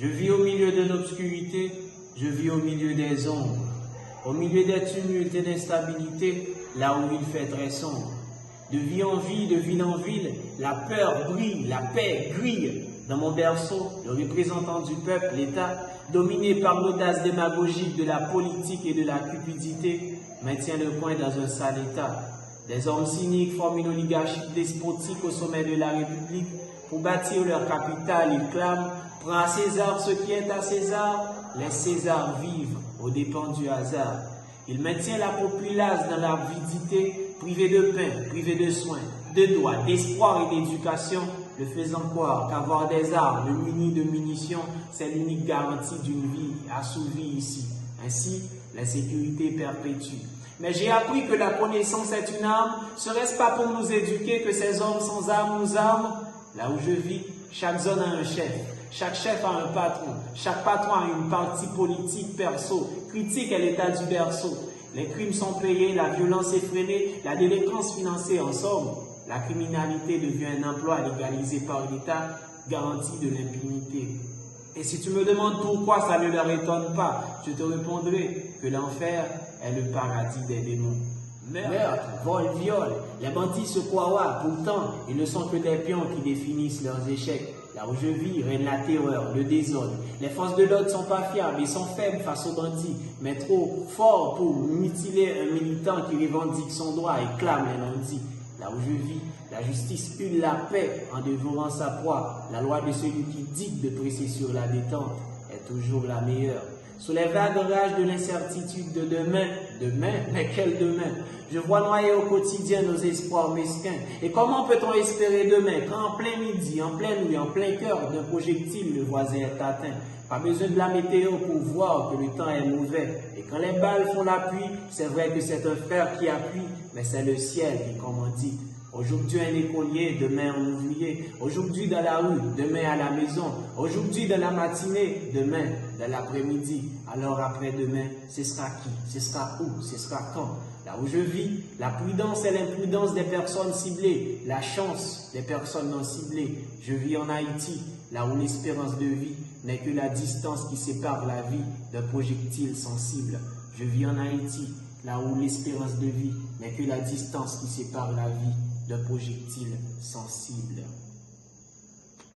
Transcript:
Je vis au milieu de l'obscurité, je vis au milieu des ombres, au milieu des tumultes et d'instabilité, là où il fait très sombre. De vie en vie, de ville en ville, la peur brille, la paix grille. Dans mon berceau, le représentant du peuple, l'État, dominé par l'audace démagogique de la politique et de la cupidité, maintient le coin dans un sale état. Des hommes cyniques forment une oligarchie despotique au sommet de la République. Pour bâtir leur capitale, ils clament « Prends à César ce qui est à César », laisse César vivre aux dépens du hasard. Il maintient la populace dans l'avidité, privée de pain, privée de soins, de droits, d'espoir et d'éducation, le faisant croire qu'avoir des armes munies de munitions, c'est l'unique garantie d'une vie assouvie ici. Ainsi, l'insécurité perpétue. Mais j'ai appris que la connaissance est une arme. Serait-ce pas pour nous éduquer que ces hommes sans armes nous arment? Là où je vis, chaque zone a un chef. Chaque chef a un patron. Chaque patron a une partie politique perso. Critique est l'état du berceau. Les crimes sont payés, la violence est freinée, la délinquance financée en somme. La criminalité devient un emploi légalisé par l'État, garantie de l'impunité. Et si tu me demandes pourquoi ça ne leur étonne pas, je te répondrai que l'enfer est le paradis des démons. Meurtre, vol, viol, les bandits se croient, pourtant ils ne sont que des pions qui définissent leurs échecs. Là où je vis règne la terreur, le désordre. Les forces de l'ordre sont pas fiables et sont faibles face aux bandits, mais trop forts pour mutiler un militant qui revendique son droit et clame les non-dits. Là où je vis, la justice hule la paix en dévorant sa proie. La loi de celui qui dicte de presser sur la détente est toujours la meilleure. Sous les vagues orages de l'incertitude de demain, mais quel demain? Je vois noyer au quotidien nos espoirs mesquins. Et comment peut-on espérer demain quand en plein midi, en pleine nuit, en plein cœur d'un projectile, le voisin est atteint? Pas besoin de la météo pour voir que le temps est mauvais. Et quand les balles font la pluie, c'est vrai que c'est un fer qui appuie, mais c'est le ciel qui commandite. Aujourd'hui un écolier, demain un ouvrier. Aujourd'hui dans la rue, demain à la maison. Aujourd'hui dans la matinée, demain dans l'après-midi. Alors après-demain, ce sera qui? Ce sera où? Ce sera quand? Là où je vis, la prudence et l'imprudence des personnes ciblées. La chance des personnes non ciblées. Je vis en Haïti, là où l'espérance de vie n'est que la distance qui sépare la vie d'un projectile sensible. Je vis en Haïti, là où l'espérance de vie n'est que la distance qui sépare la vie d'un projectile sensible.